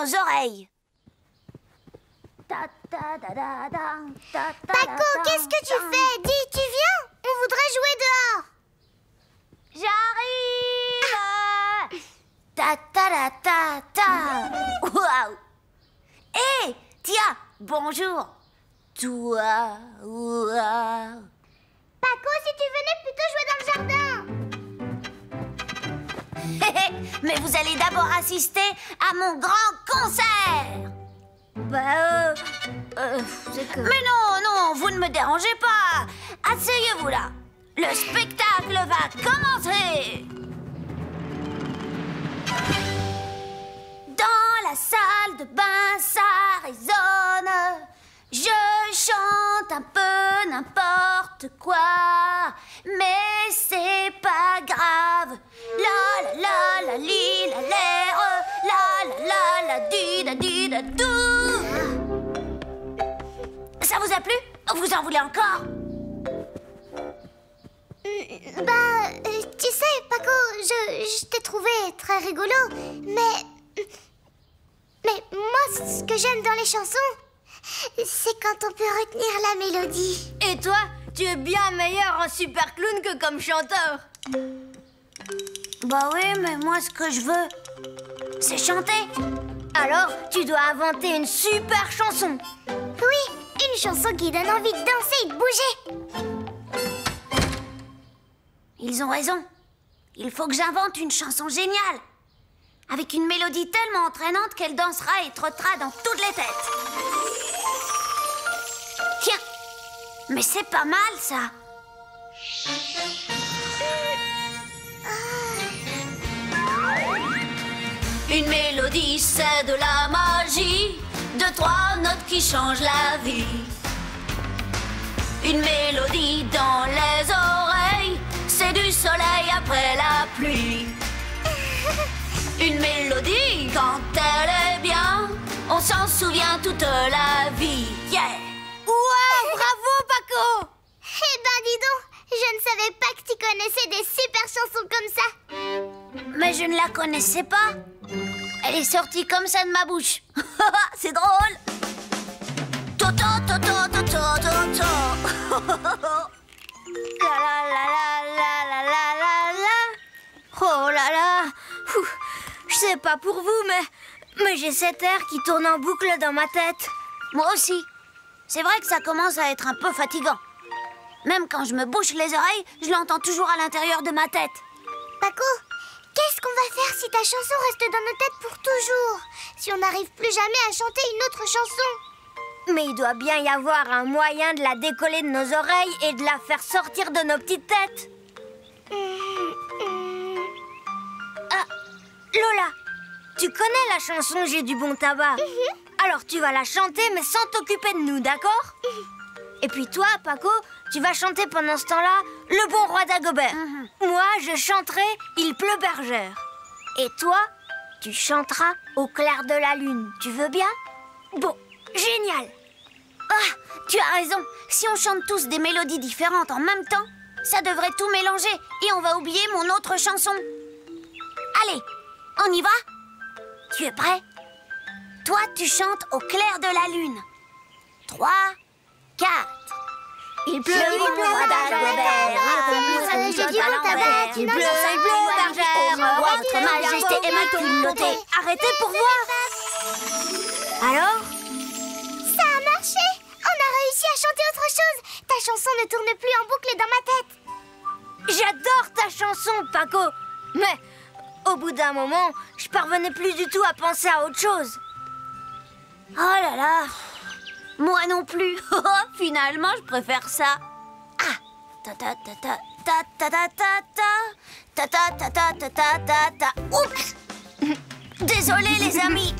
nos oreilles. Paco, qu'est-ce que tu fais? Dis, tu viens? On voudrait jouer dehors. J'arrive. Ta. Waouh. Hé, tiens, bonjour. Toi, waouh. Paco, si tu venais plutôt jouer dans le jardin. Mais vous allez d'abord assister à mon grand concert. C'est que... Mais non, vous ne me dérangez pas. Asseyez-vous là. Le spectacle va commencer. Dans la salle de bain, ça résonne. Je chante un peu n'importe quoi, mais c'est pas grave. La la la la li la l'air, la di da dou. Ça vous a plu? Vous en voulez encore? Tu sais, Paco, je t'ai trouvé très rigolo, mais moi, ce que j'aime dans les chansons, c'est quand on peut retenir la mélodie. Et toi, tu es bien meilleur en super clown que comme chanteur. Bah oui, mais moi, ce que je veux, c'est chanter. Alors, tu dois inventer une super chanson. Oui, une chanson qui donne envie de danser et de bouger. Ils ont raison. Il faut que j'invente une chanson géniale, avec une mélodie tellement entraînante qu'elle dansera et trottera dans toutes les têtes. Tiens, mais c'est pas mal, ça. Une mélodie, c'est de la magie, de 3 notes qui changent la vie. Une mélodie dans les oreilles, c'est du soleil après la pluie. Une mélodie, quand elle est bien, on s'en souvient toute la vie. Yeah! Wow, bravo, Paco! Eh ben, dis donc, je ne savais pas que tu connaissais des super chansons comme ça. Mais je ne la connaissais pas. Elle est sortie comme ça de ma bouche. C'est drôle. Toto, toto, toto, toto. La la la la la la la la. Oh là là. Je sais pas pour vous, mais j'ai cet air qui tourne en boucle dans ma tête. Moi aussi. C'est vrai que ça commence à être un peu fatigant. Même quand je me bouche les oreilles, je l'entends toujours à l'intérieur de ma tête. Paco, qu'est-ce qu'on va faire si ta chanson reste dans nos têtes pour toujours? Si on n'arrive plus jamais à chanter une autre chanson? Mais il doit bien y avoir un moyen de la décoller de nos oreilles et de la faire sortir de nos petites têtes. Ah, Lola, tu connais la chanson J'ai du bon tabac? Alors tu vas la chanter mais sans t'occuper de nous, d'accord? Et puis toi, Paco, tu vas chanter pendant ce temps-là Le bon roi d'Agobert. Moi, je chanterai Il pleut bergère. Et toi, tu chanteras Au clair de la lune. Tu veux bien? Bon, génial. Ah, tu as raison. Si on chante tous des mélodies différentes en même temps, ça devrait tout mélanger et on va oublier mon autre chanson. Allez, on y va? Tu es prêt? Toi, tu chantes Au clair de la lune. 3, 4. Il pleut, J'ai du bon tabac, il pleut, bergère, votre majesté est ma communauté. Arrêtez pour voir. Alors? Ça a marché! On a réussi à chanter autre chose! Ta chanson ne tourne plus en boucle dans ma tête! J'adore ta chanson, Paco. Mais au bout d'un moment, je parvenais plus du tout à penser à autre chose. Oh là là, moi non plus. Finalement, je préfère ça. Ah, ta ta ta ta ta ta ta ta ta ta ta ta ta ta ta ta. Oups. Désolé les amis.